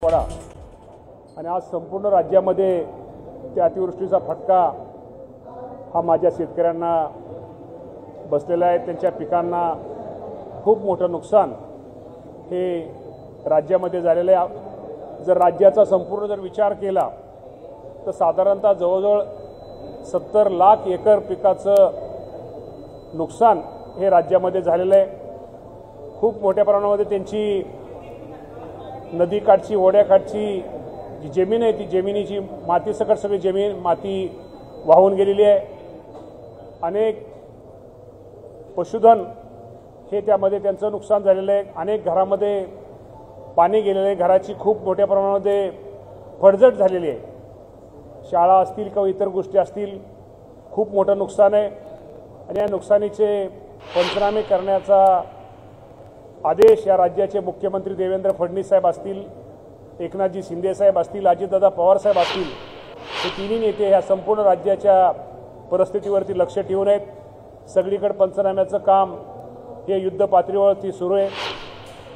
पडा आणि आज संपूर्ण राज्यामध्ये त्या अतिवृष्टीचा फटका हा माझ्या शेतकऱ्यांना बसलेला आहे। त्यांच्या पिकांना खूप मोठं नुकसान हे राज्यामध्ये झालेलं आहे। जर राज्याचा संपूर्ण जर विचार केला तर साधारणतः जवळजवळ 70 लाख एकर पिकाचं नुकसान हे राज्यामध्ये झालेलं आहे। खूप मोठ्या प्रमाणामध्ये त्यांची नदीकाठची ओढ्याकाठची जी जमीन आहे ती जमिनीची मातीसकट सगळी जमीन माती वाहून गेलेली आहे। अनेक पशुधन हे त्यामध्ये त्यांचं नुकसान झालेलं आहे। अनेक घरामध्ये पाणी गेलेलं आहे। घराची खूप मोठ्या प्रमाणामध्ये पडझड झालेली आहे। शाळा असतील किंवा इतर गोष्टी असतील खूप मोठं नुकसान आहे आणि या नुकसानीचे पंचनामे करण्याचा आदेश या राज्याचे मुख्यमंत्री देवेंद्र फडणवीस साहेब असतील, एकनाथजी शिंदे साहेब असतील, अजितदादा पवार साहेब असतील, हे तिन्ही नेते ह्या संपूर्ण राज्याच्या परिस्थितीवरती लक्ष ठेवून आहेत। सगळीकडे पंचनाम्याचं काम हे युद्ध पातळीवरती सुरू आहे।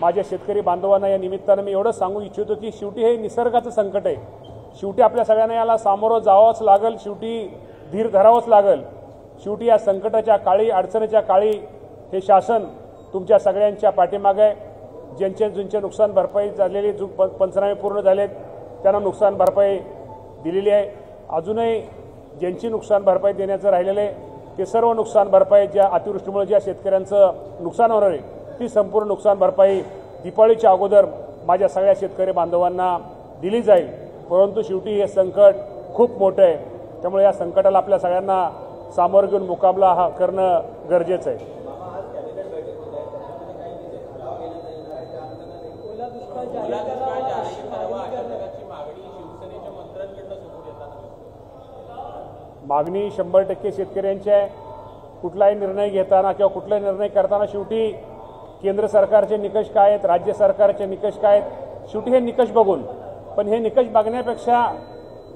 माझ्या शेतकरी बांधवांना या निमित्तानं मी एवढं सांगू इच्छितो की शेवटी हे निसर्गाचं संकट आहे। शेवटी आपल्या सगळ्यांना याला सामोरं जावंच लागेल, शेवटी धीर धरावंच लागेल। शेवटी या संकटाच्या काळी अडचणीच्या काळी हे शासन तुमच्या सगळ्यांच्या पाठीमागे आहे। ज्यांचे नुकसान भरपाई झालेली पंचनामे पूर्ण झालेत त्यांना नुकसान भरपाई दिलेली आहे। अजूनही ज्यांची नुकसान भरपाई देण्याचं राहिलेलं आहे ते सर्व नुकसान भरपाई ज्या अतिवृष्टीमुळे ज्या शेतकऱ्यांचं नुकसान होणार आहे ती संपूर्ण नुकसान भरपाई दिवाळीच्या अगोदर माझ्या सगळ्या शेतकरी बांधवांना दिली जाईल। परंतु शेवटी हे संकट खूप मोठं आहे, त्यामुळे या संकटाला आपल्या सगळ्यांना सामोरं घेऊन मुकाबला हा करणं गरजेचं आहे। मागणी 100% शेतकऱ्यांची आहे। कुठलाही निर्णय घेताना किंवा कुठलाही निर्णय करताना शेवटी केंद्र सरकारचे निकष काय आहेत, राज्य सरकारचे निकष काय आहेत, शेवटी हे निकष बघून, पण हे निकष बघण्यापेक्षा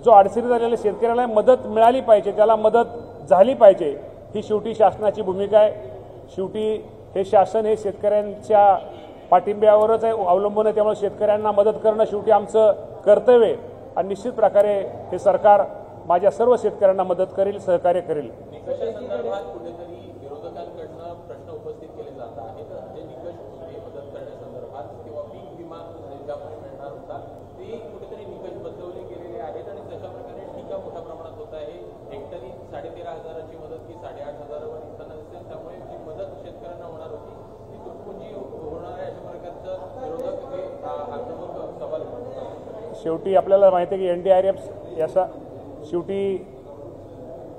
जो अडचणी झालेल्या शेतकऱ्याला मदत मिळाली पाहिजे, त्याला मदत झाली पाहिजे, ही शेवटी शासनाची भूमिका आहे। शेवटी हे शासन हे शेतकऱ्यांच्या पाठिंब्यावरच आहे अवलंबून आहे, त्यामुळे शेतकऱ्यांना मदत करणं शेवटी आमचं कर्तव्य आहे आणि निश्चित प्रकारे हे सरकार माझ्या सर्व शेतकऱ्यांना मदत करेल, सहकार्य करेल। निकषासंदर्भात कुठेतरी विरोधकांकडून प्रश्न उपस्थित केले जात आहेत। जे निकष मदत करण्यासंदर्भात किंवा पीक विमा ज्याप्रमाणे मिळणार होता ते कुठेतरी निकष बदलवले गेलेले आहेत आणि तशा प्रकारे टीका मोठ्या प्रमाणात होत आहे। हेक्टरी 13,500ची मदत की 8,500 वर इतकं नसेल, त्यामुळे जी मदत शेतकऱ्यांना होणार होती ती तुटपुंजी होणार आहे, अशा प्रकारचं विरोधक हे आक्रमक सवाल करतात। शेवटी आपल्याला माहिती आहे की NDRF याचा शेवटी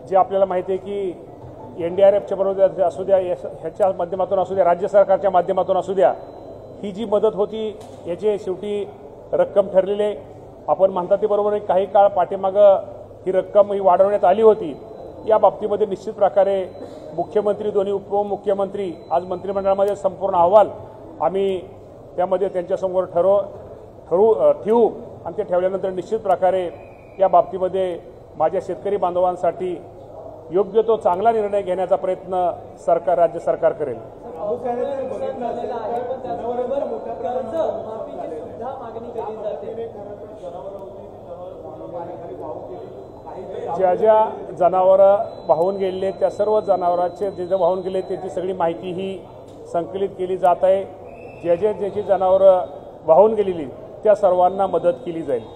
जे आपल्याला माहिती आहे की NDRFच्या बरोबर असू द्या, ह्याच्या माध्यमातून असू द्या, राज्य सरकारच्या माध्यमातून असू द्या, ही जी मदत होती याची शेवटी रक्कम ठरलेली आहे। आपण म्हणतात ते बरोबर आहे, काही काळ पाठीमागं ही रक्कम ही वाढवण्यात आली होती। या बाबतीमध्ये निश्चित प्रकारे मुख्यमंत्री, दोन्ही उपमुख्यमंत्री आज मंत्रिमंडळामध्ये संपूर्ण अहवाल आम्ही त्यामध्ये त्यांच्यासमोर ठेवू आणि ते ठेवल्यानंतर निश्चित प्रकारे या बाबतीमध्ये माझ्या शेतकरी बांधवांसाठी योग्य तो चांगला निर्णय घेण्याचा प्रयत्न सरकार, राज्य सरकार करेल। ज्या ज्या जनावरं वाहून गेलेले त्या सर्व जनावरांचे जे वाहून गेले त्याची सगळी माहिती ही संकलित केली जात आहे। ज्याची जनावरं वाहून गेलेली त्या सर्वांना मदत केली जाईल।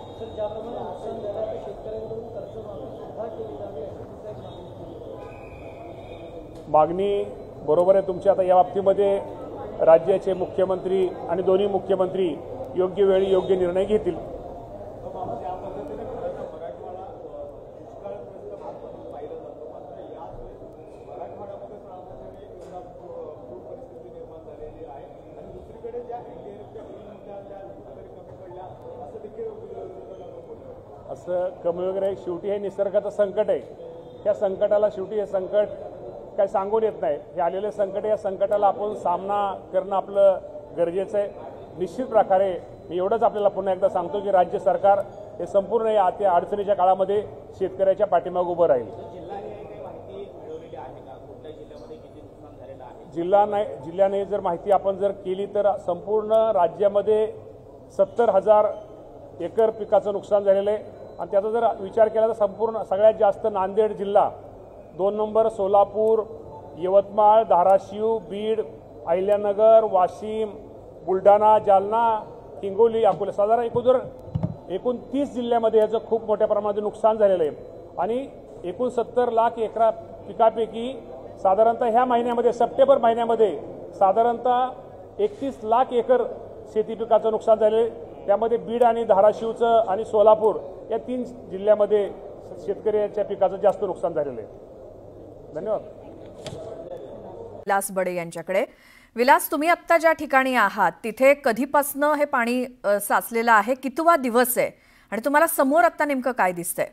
मागणी बरोबर आहे तुमची। आता या बाबतीमध्ये राज्याचे मुख्यमंत्री आणि दोन्ही मुख्यमंत्री योग्य वेळी योग्य निर्णय घेतील। असं कमी वगैरे शेवटी हे निसर्गाचं संकट आहे। त्या संकटाला शेवटी हे संकट काय सांगून येत नाही। हे आलेले संकट, या संकटाला आपण सामना करणं आपलं गरजेचं आहे। निश्चित प्रकारे मी एवढंच आपल्याला पुन्हा एकदा सांगतो की राज्य सरकार हे संपूर्ण या अडचणीच्या काळामध्ये शेतकऱ्याच्या पाठीमागे उभं राहील। जिल्ह्याने जर माहिती आपण जर केली तर संपूर्ण राज्यामध्ये 70,000 एकर पिकाचं नुकसान झालेलं आहे आणि त्याचा जर विचार केला तर संपूर्ण सगळ्यात जास्त नांदेड जिल्हा 2 नंबर, सोलापूर, यवतमाळ, धाराशिव, बीड, अहिल्यानगर, वाशिम, बुलढाणा, जालना, हिंगोली, अकोला साधारण एकूण 30 जिल्ह्यामध्ये याचं खूप मोठ्या प्रमाणात नुकसान झालेलं आहे आणि एकूण 70 लाख एकरा पिकापैकी साधारणतः ह्या महिन्यामध्ये सप्टेंबर महिन्यामध्ये साधारणतः 31 लाख एकर शेती पिकाचं नुकसान झाले। त्यामध्ये बीड आणि धाराशिवचं आणि सोलापूर या 3 जिल्ह्यामध्ये शेतकऱ्याच्या पिकाचं जास्त नुकसान झालेलं आहे। धन्यवाद। विलास बडे यांच्याकडे। विलास, तुम्ही आत्ता ज्या ठिकाणी आहात तिथे कधीपासनं हे पाणी साचलेलं आहे, कितवा दिवस आहे आणि तुम्हाला समोर आत्ता नेमकं काय दिसतंय?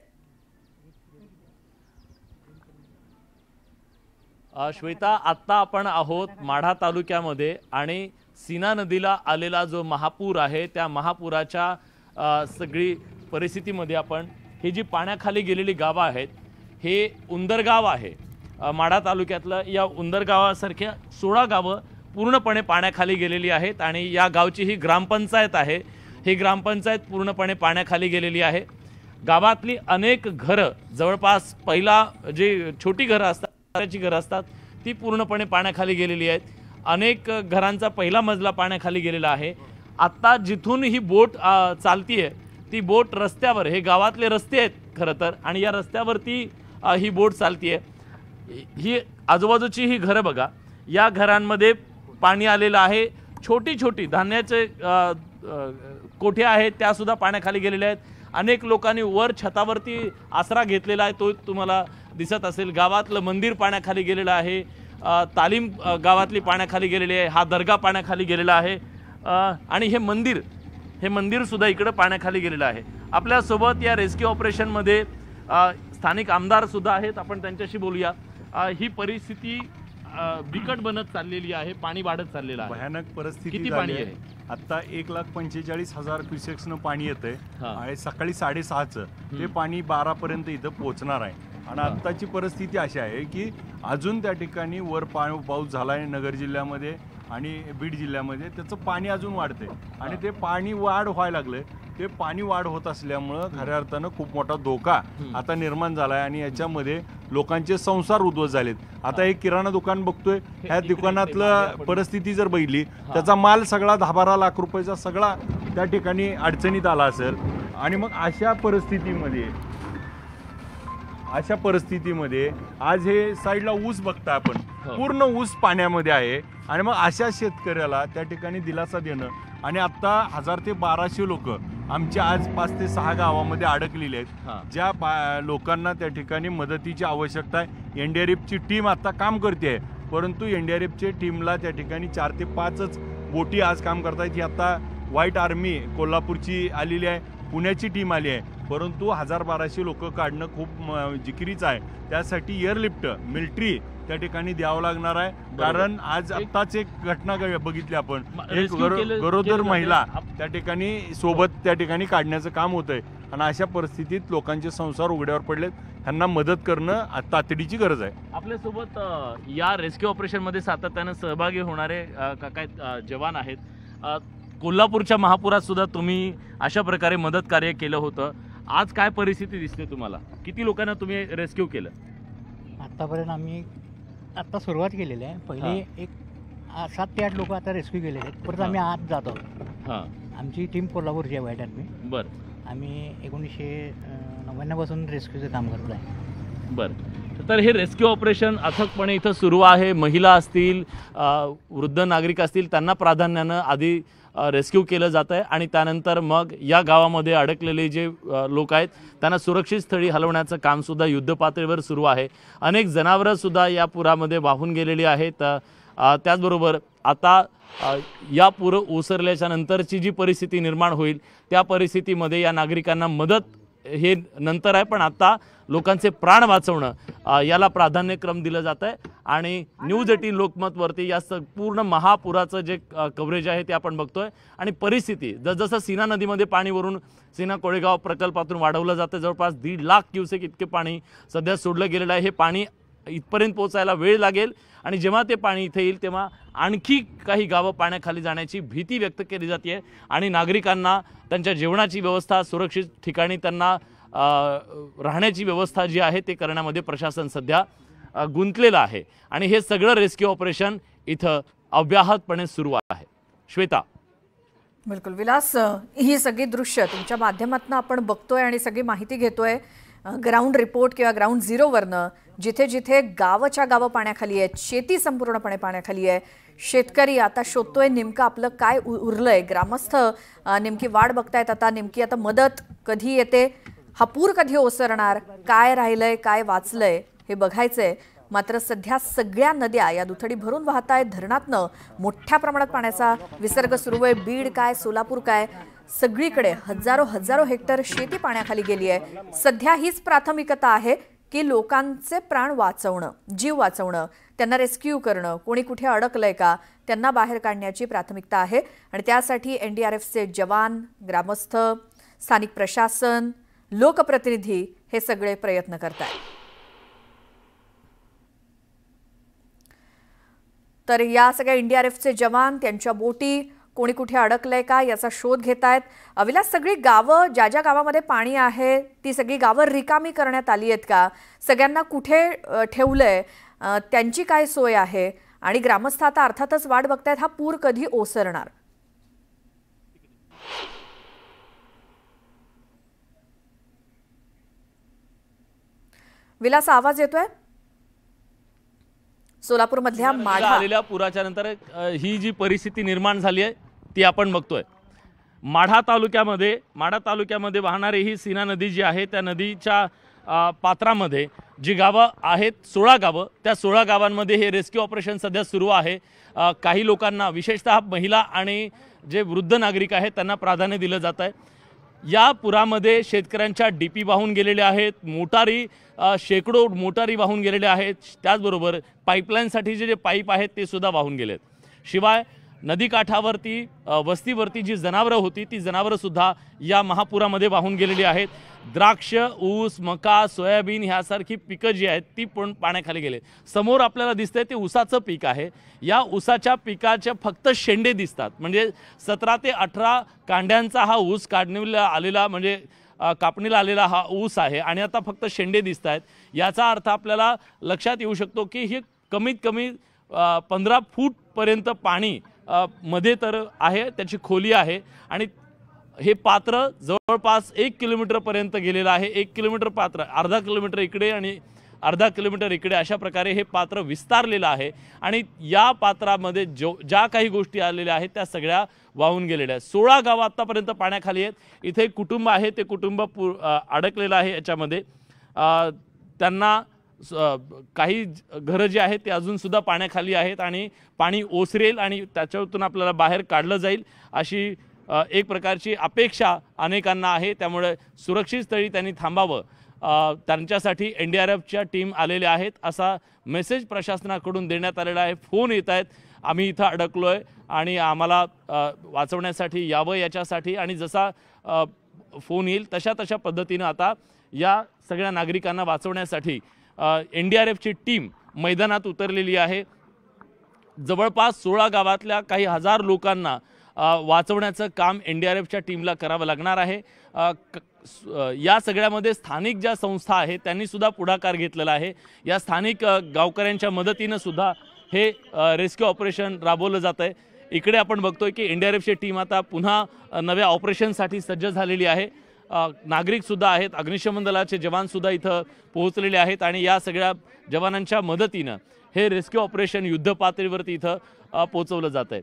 श्वेता, आत्ता आपण आहोत माढा तालुक्यामध्ये आणि सीना नदीला आलेला जो महापूर आहे त्या महापुराच्या सगळी परिस्थितीमध्ये आपण ही जी पाण्याखाली गेलेली गावं आहेत, हे उंदरगाव आहे माढा तालुक्यातलं। या उंदरगावासारख्या 16 गावं पूर्णपणे पाण्याखाली गेलेली आहेत आणि या गावची ही ग्रामपंचायत आहे। ही ग्रामपंचायत पूर्णपणे पाण्याखाली गेलेली आहे। गावातली अनेक घरं, जवळपास पहिला जी छोटी घरं असतात घरं असतात ती पूर्णपणे पाण्याखाली गेलेली आहेत। अनेक घरांचा पहिला मजला पाण्याखाली गेलेला आहे। आत्ता जिथून ही बोट चालतीये ती बोट रस्त्यावर, हे गावातले रस्ते आहेत खरं तर, आणि या रस्त्यावरती ही बोट चालतीये। ही आजूबाजूची ही घरं बघा, या घरांमध्ये पाणी आलेलं आहे। छोटी छोटी धान्याचे कोठ्या आहेत त्या सुद्धा पाण्याखाली गेलेल्या आहेत। अनेक लोकांनी वर छतावरती आसरा घेतलेला आहे, तो तुम्हाला दिसत असेल। गावातलं मंदिर पाण्याखाली गेलेलं आहे। तालीम गावातली पाण्याखाली गेलेली आहे। हा दर्गा पाण्याखाली गेलेला आहे आणि हे मंदिर सुद्धा इकडे पाण्याखाली गेलेलं आहे। आपल्यासोबत या रेस्क्यू ऑपरेशनमध्ये स्थानिक आमदार सुद्धा आहेत, आपण त्यांच्याशी बोलूया। ही परिस्थिती बिकट बनत चाललेली आहे, पाणी वाढत चाललेलं आहे, भयानक परिस्थिती किती पाणी आहे? आता 1,45,000 क्युसेक्सनं पाणी येतंय आणि सकाळी 6:30चं ते पाणी 12 पर्यंत इथं पोहोचणार आहे। आणि आत्ताची परिस्थिती अशी आहे की अजून त्या ठिकाणी वर पाऊस झाला आहे नगर जिल्ह्यामध्ये आणि बीड जिल्ह्यामध्ये, त्याचं पाणी अजून वाढतंय आणि ते पाणी वाढ व्हायला लागलंय। ते पाणी वाढ होत असल्यामुळं खऱ्या अर्थानं खूप मोठा धोका आता निर्माण झाला आहे आणि याच्यामध्ये लोकांचे संसार उद्ध्वस्त झालेत। आता एक किराणा दुकान बघतोय, ह्या दुकानातलं परिस्थिती जर बघितली, त्याचा माल सगळा 10-12 लाख रुपयाचा सगळा त्या ठिकाणी अडचणीत आला असेल। आणि मग अशा परिस्थितीमध्ये आज हे साईडला ऊस बघता आपण, पूर्ण ऊस पाण्यामध्ये आहे आणि मग अशा शेतकऱ्याला त्या ठिकाणी दिलासा देणं। आणि आता 1000 ते 1200 लोक आमच्या आज 5 ते 6 गावामध्ये अडकलेले आहेत, ज्या लोकांना त्या ठिकाणी मदतीची आवश्यकता आहे। NDRFची टीम आता काम करते आहे, परंतु NDRFच्या टीमला त्या ठिकाणी 4 ते 5च बोटी आज काम करतायत। ही आता व्हाईट आर्मी कोल्हापूरची आलेली आहे, पुण्याची टीम आली आहे, परंतु 1000-1200 लोक काढणं खूप जिकिरीचं आहे। त्यासाठी एअरलिफ्ट मिलिटरी त्या ठिकाणी द्यावं लागणार आहे, कारण आज आत्ताच एक घटना बघितली आपण, एक गरोदर महिला त्या ठिकाणी सोबत त्या ठिकाणी काढण्याचं काम होतंय आणि अशा परिस्थितीत लोकांचे संसार उघड्यावर पडलेत, त्यांना मदत करणं तातडीची गरज आहे। आपल्यासोबत या रेस्क्यू ऑपरेशनमध्ये सातत्यानं सहभागी होणारे काय जवान आहेत। कोल्हापूरच्या महापुरात सुद्धा तुम्ही अशा प्रकारे मदत कार्य केलं होतं, आज काय परिस्थिती दिसते तुम्हाला? किती लोकांना तुम्ही रेस्क्यू केलं? आतापर्यंत आम्ही आता सुरुवात केलेली आहे। पहिले एक 7 ते 8 लोक आता रेस्क्यू केलेले आहेत, परत आम्ही आत जातो। आमची टीम कोल्हापूरची आहे व्हाईट आर्मी। बरं, आम्ही 1999 पासून रेस्क्यूचं काम करतो आहे। बरं, तर हे रेस्क्यू ऑपरेशन अथकपणे इथं सुरू आहे। महिला असतील, वृद्ध नागरिक असतील, त्यांना प्राधान्यानं आधी रेस्क्यू केलं जात आहे आणि त्यानंतर मग या गावामध्ये अडकलेले जे लोक आहेत त्यांना सुरक्षित स्थळी हलवण्याचं कामसुद्धा युद्धपातळीवर सुरू आहे। अनेक जनावरंसुद्धा या पुरामध्ये वाहून गेलेली आहेत। त्याचबरोबर आता या पूर ओसरल्याच्या नंतरची जी परिस्थिती निर्माण होईल त्या परिस्थितीमध्ये या नागरिकांना मदत हे नंतर आहे, पण आता लोकांचे प्राण वाचवणं याला प्राधान्यक्रम दिलं जात आहे। आणि न्यूज 18 लोकमतवरती या पूर्ण महापुराचं जे कव्हरेज आहे ते आपण बघतोय आणि परिस्थिती जसजसं सीना नदीमध्ये पाणी वरून सीना कोळेगाव प्रकल्पातून वाढवलं जातं, जवळपास 1.5 लाख क्युसेक इतके पाणी सध्या सोडलं गेलेलं आहे। हे पाणी इथपर्यंत पोहोचायला वेळ लागेल आणि जेव्हा ते पाणी इथे येईल तेव्हा आणखी काही गावं पाण्याखाली जाण्याची भीती व्यक्त केली जाते आणि नागरिकांना त्यांच्या जेवणाची व्यवस्था, सुरक्षित ठिकाणी त्यांना राहण्याची व्यवस्था जी आहे ते करण्यामध्ये प्रशासन सध्या गुंतलेलं आहे आणि हे सगळं रेस्क्यू ऑपरेशन इथं अव्याहतपणे सुरू आहे. श्वेता. बिलकुल विलास, ही सगळी दृश्य तुमच्या माध्यमातून आपण बघतोय आणि सगळी माहिती घेतोय ग्राउंड रिपोर्ट किंवा ग्राउंड झिरोवरनं, जिथे जिथे गावच्या गावं पाण्याखाली आहेत, शेती संपूर्णपणे पाण्याखाली आहे, शेतकरी आता शोधतोय नेमकं आपलं काय उरलंय, ग्रामस्थ नेमकी वाट बघतायत आता, नेमकी आता मदत कधी येते, हा पूर कधी ओसरणार, काय राहिलंय काय वाचलंय हे बघायचंय. मात्र सध्या सगळ्या नद्या या दुथडी भरून वाहत आहेत. धरणातनं मोठ्या प्रमाणात पाण्याचा विसर्ग सुरू आहे. बीड काय, सोलापूर काय, सगळीकडे हजारो हेक्टर शेती पाण्याखाली गेली आहे. सध्या हीच प्राथमिकता आहे की लोकांचे प्राण वाचवणं, जीव वाचवणं, त्यांना रेस्क्यू करणं, कोणी कुठे अडकलंय का त्यांना बाहेर काढण्याची प्राथमिकता आहे. आणि त्यासाठी NDRFचे जवान, ग्रामस्थ, स्थानिक प्रशासन, लोकप्रतिनिधी हे सगळे प्रयत्न करतायत. तर या सगळ्या NDRFचे जवान, त्यांच्या बोटी, कोणी कुठे अडकलंय का याचा शोध घेत आहेत. विलास, सगळी गावं, ज्या ज्या गावामध्ये पाणी आहे ती सगळी गावं रिकामी करण्यात आली आहेत का, सगळ्यांना कुठे ठेवलंय, त्यांची काय सोय आहे, आणि ग्रामस्थ आता अर्थातच वाट बघतायत हा पूर कधी ओसरणार. विलास, आवाज येतोय? सोलापूर मधल्या माढा आलेल्या पुराच्या नंतर ही जी परिस्थिती निर्माण झाली आहे ती आपण बघतोय. माढा तालुक्यामध्ये वाहणारी ही सीना नदी जी आहे त्या नदीच्या पात्रामध्ये जी गावं आहेत 16 गावं, त्या 16 गावांमध्ये हे रेस्क्यू ऑपरेशन सध्या सुरू आहे. काही लोकांना, विशेषतः महिला आणि जे वृद्ध नागरिक आहेत त्यांना प्राधान्य दिलं जात आहे. या पुरामध्ये शेतकऱ्यांच्या डीपी वाहून गेलेल्या आहेत, मोटारी, शेकडो मोटारी वाहून गेलेल्या आहेत, त्याचबरोबर पाईपलाईनसाठीचे जे पाईप आहेत ते सुद्धा वाहून गेलेत. शिवाय नदीकाठावरती वस्तीवरती जी जनावरं होती ती जनावरं सुद्धा या महापुरामध्ये वाहून गेलेली आहेत. द्राक्ष, ऊस, मका, सोयाबीन ह्यासारखी पिकं जी आहेत ती पण पाण्याखाली गेले. समोर आपल्याला दिसतंय ते ऊसाचं पीक आहे. या ऊसाच्या पिकाचे फक्त शेंडे दिसतात, म्हणजे 17 ते 18 कांड्यांचा हा ऊस काढणीला आलेला, म्हणजे कापणीला आलेला हा ऊस आहे आणि आता फक्त शेंडे दिसत आहेत. याचा अर्थ आपल्याला लक्षात येऊ शकतो की ही कमीत कमी 15 फूटपर्यंत पाणी मध्ये तर आहे, त्याची खोली आहे आणि हे पात्र जवळपास 1 किलोमीटरपर्यंत गेलेलं आहे. 1 किलोमीटर पात्र, अर्धा किलोमीटर इकडे आणि अर्धा किलोमीटर इकडे, अशा प्रकारे हे पात्र विस्तारलेलं आहे आणि या पात्रामध्ये ज्या काही गोष्टी आलेल्या आहेत त्या सगळ्या वाहून गेलेल्या आहेत. 16 गावं आत्तापर्यंत पाण्याखाली आहेत. इथे कुटुंब आहे, ते कुटुंब अडकलेलं आहे याच्यामध्ये. त्यांना काही घरं जी आहेत ते अजूनसुद्धा पाण्याखाली आहेत आणि पाणी ओसरेल आणि त्याच्यातून आपल्याला बाहेर काढलं जाईल अशी एक प्रकारची अपेक्षा अनेकांना आहे. त्यामुळे सुरक्षित स्थळी त्यांनी थांबावं, त्यांच्यासाठी NDRFच्या टीम आलेल्या आहेत असा मेसेज प्रशासनाकडून देण्यात आलेला आहे. फोन येत आहेत, आम्ही इथं अडकलोय आणि आम्हाला वाचवण्यासाठी यावं याच्यासाठी, आणि जसा फोन येईल तशा पद्धतीनं आता या सगळ्या नागरिकांना वाचवण्यासाठी NDRFची टीम मैदानात उतरलेली आहे. जवळपास 16 गावातल्या काही हजार लोकांना वाचवण्याचं काम NDRFच्या टीमला करावं लागणार आहे. या सगळ्यामध्ये स्थानिक ज्या संस्था आहेत त्यांनी सुद्धा पुढाकार घेतलेला आहे. या स्थानिक गावकऱ्यांच्या मदतीनं सुद्धा हे रेस्क्यू ऑपरेशन राबवलं जात आहे. इकडे आपण बघतोय की NDRFची टीम आता पुन्हा नव्या ऑपरेशनसाठी सज्ज झालेली आहे. नागरिकसुद्धा आहेत, अग्निशमन दलाचे जवानसुद्धा इथं पोहोचलेले आहेत आणि या सगळ्या जवानांच्या मदतीनं हे रेस्क्यू ऑपरेशन युद्ध पातळीवरती इथं पोहोचवलं जात आहे.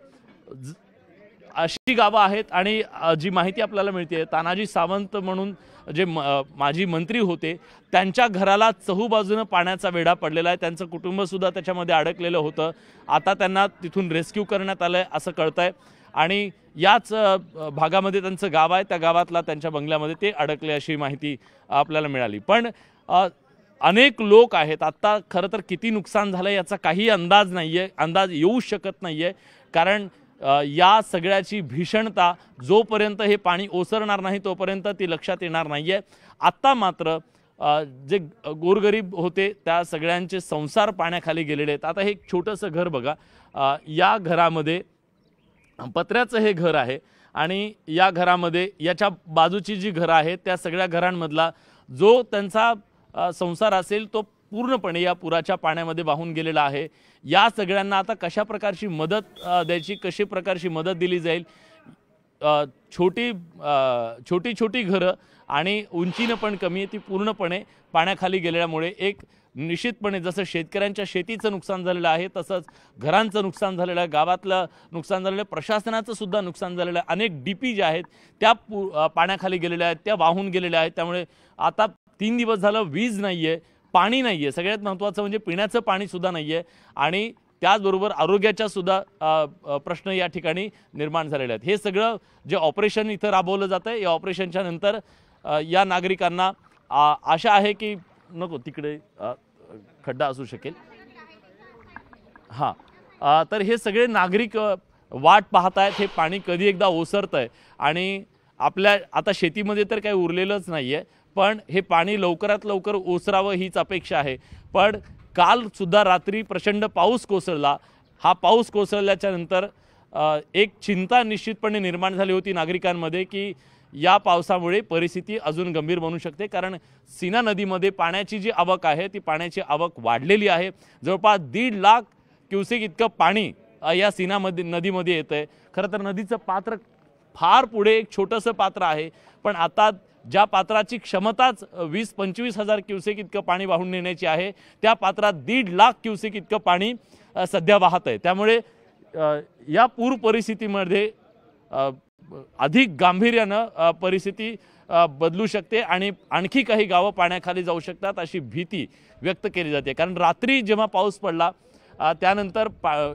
अशी गावं आहेत आणि जी माहिती आपल्याला मिळते, तानाजी सावंत म्हणून जे माजी मंत्री होते त्यांच्या घराला चहूबाजूनं पाण्याचा वेढा पडलेला आहे. त्यांचं कुटुंबसुद्धा त्याच्यामध्ये अडकलेलं होतं. आता त्यांना तिथून रेस्क्यू करण्यात आलं आहे असं कळतं आहे आणि याच भागामध्ये त्यांचं गाव आहे, त्या गावातला त्यांच्या बंगल्यामध्ये ते अडकले अशी माहिती आपल्याला मिळाली. पण अनेक लोक आहेत. आत्ता खरं तर किती नुकसान झालं याचा काही अंदाज नाही आहे, अंदाज येऊ शकत नाही आहे, कारण या सगळ्याची भीषणता जोपर्यंत हे पाणी ओसरणार नाही तोपर्यंत ती लक्षात येणार नाही आहे. आत्ता मात्र जे गोरगरीब होते त्या सगळ्यांचे संसार पाण्याखाली गेलेले आहेत. आता हे एक छोटंसं घर बघा, या घरामध्ये पत्र्याचं हे घर आहे आणि या घरामध्ये याच्या बाजूची जी घरं आहेत त्या सगळ्या घरांमधला जो त्यांचा संसार असेल तो पूर्णपणे या पुराच्या पाण्यामध्ये वाहून गेलेला आहे. या सगळ्यांना आता कशा प्रकारची मदत द्यायची, कशी प्रकारची मदत दिली जाईल. छोटी छोटी घरं आणि उंचीनं पण कमी आहे, ती पूर्णपणे पाण्याखाली गेल्यामुळे एक निश्चितपणे जसं शेतकऱ्यांच्या शेतीचं नुकसान झालेलं आहे तसंच घरांचं नुकसान झालेलं आहे, गावातलं नुकसान झालेलं आहे, प्रशासनाचं सुद्धा नुकसान झालेलं आहे. अनेक डीपी ज्या आहेत त्या पाण्याखाली गेलेल्या आहेत, त्या वाहून गेलेल्या आहेत. त्यामुळे आता 3 दिवस झालं वीज नाही आहे, पाणी नाही आहे, सगळ्यात महत्त्वाचं म्हणजे पिण्याचं पाणीसुद्धा नाही आहे आणि त्याचबरोबर आरोग्याच्या सुद्धा प्रश्न या ठिकाणी निर्माण झालेले आहेत. हे सगळं जे ऑपरेशन इथं राबवलं जातं आहे, या ऑपरेशनच्या नंतर या नागरिकांना आशा आहे की नको तिकडे खड्डा असू शकेल. हां, तर हे सगळे नागरिक वाट पाहत आहेत, हे पाणी कधी एकदा ओसरतं आहे आणि आपल्या आता शेतीमध्ये तर काही उरलेलंच नाही आहे, पण हे पाणी लवकरात लवकर ओसरावं हीच अपेक्षा आहे. पण कालसुद्धा रात्री प्रचंड पाऊस कोसळला. हा पाऊस कोसळल्याच्या नंतर एक चिंता निश्चितपणे निर्माण झाली होती नागरिकांमध्ये की या पावसामुळे परिस्थिती अजून गंभीर बनू शकते. कारण सीना नदीमध्ये पाण्याची जी आवक आहे ती पाण्याची आवक वाढलेली आहे. जवळपास 1.5 लाख क्युसेक इतकं पाणी या सीना नदीमध्ये येतं आहे. खरं तर नदीचं पात्र फार पुढे एक छोटंसं पात्र आहे, पण आता ज्या पात्राची क्षमताच 20-25 हजार क्युसेक इतकं पाणी वाहून नेण्याची आहे त्या पात्रात 1.5 लाख क्युसेक इतकं पाणी सध्या वाहत आहे. त्यामुळे या पूर परिस्थितीमध्ये अधिक गांभीर्यानं परिस्थिती बदलू शकते आणि आणखी काही गावं पाण्याखाली जाऊ शकतात अशी भीती व्यक्त केली जाते. कारण रात्री जेव्हा पाऊस पडला त्यानंतर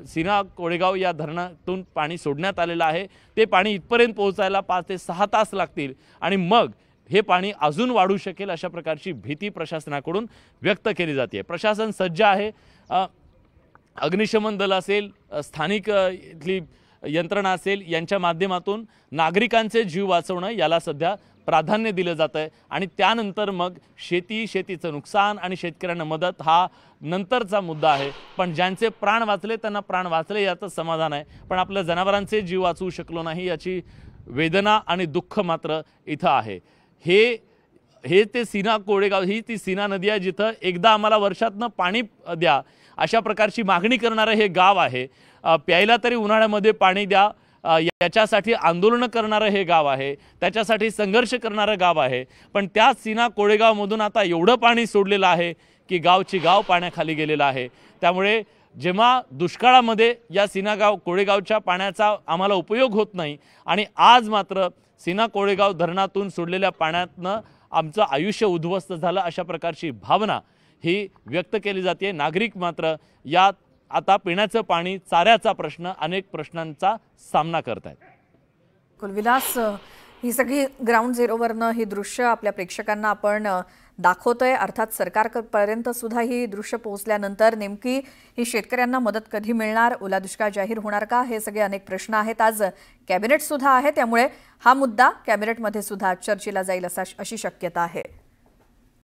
सीना कोळेगाव या धरणातून पाणी सोडण्यात आलेलं आहे. ते पाणी इथपर्यंत पोहोचायला 5 ते 6 तास लागतील आणि मग हे पाणी अजून वाढू शकेल अशा प्रकारची भीती प्रशासनाकडून व्यक्त केली जाते. प्रशासन सज्ज आहे. अग्निशमन दल असेल, स्थानिक इथली यंत्रणा असेल, यांच्या माध्यमातून नागरिकांचे जीव वाचवणं याला सध्या प्राधान्य दिलं जातं आहे आणि त्यानंतर मग शेतीचं नुकसान आणि शेतकऱ्यांना मदत हा नंतरचा मुद्दा आहे. पण ज्यांचे प्राण वाचले त्यांना प्राण वाचले याचं समाधान आहे, पण आपल्या जनावरांचे जीव वाचवू शकलो नाही याची वेदना आणि दुःख मात्र इथं आहे. हे ते सीना कोळेगाव ही ती सीना नदी आहे जिथं एकदा आम्हाला वर्षातनं पाणी द्या अशा प्रकारची मागणी करणारं हे गाव आहे. प्यायला तरी उन्हाळ्यामध्ये पाणी द्या याच्यासाठी आंदोलनं करणारं हे गाव आहे, त्याच्यासाठी संघर्ष करणारं गाव आहे. पण त्या सीना कोळेगावमधून आता एवढं पाणी सोडलेलं आहे की गावची गाव पाण्याखाली गेलेलं आहे. त्यामुळे जेव्हा दुष्काळामध्ये या सीना कोळेगावच्या पाण्याचा आम्हाला उपयोग होत नाही आणि आज मात्र सीना कोळेगाव धरणातून सोडलेल्या पाण्यातनं आमचं आयुष्य उद्ध्वस्त झालं अशा प्रकारची भावना ही व्यक्त केली जाते. नागरिक मात्र यात आता पिण्याचं पाणी, चाऱ्याचा प्रश्न, अनेक प्रश्नांचा सामना करत आहेत. कुलविलास, ही सगळी ग्राउंड झिरोवरनं ही दृश्य आपल्या प्रेक्षकांना आपण दाखवतोय. अर्थात सरकारपर्यंत सुद्धा ही दृश्य पोहोचल्यानंतर नेमकी ही शेतकऱ्यांना मदत कधी मिळणार, ओला दुष्काळ जाहीर होणार का, हे सगळे अनेक प्रश्न आहेत. आज कॅबिनेट सुद्धा आहे, त्यामुळे हा मुद्दा कॅबिनेटमध्ये सुद्धा चर्चेला जाईल अशी शक्यता आहे.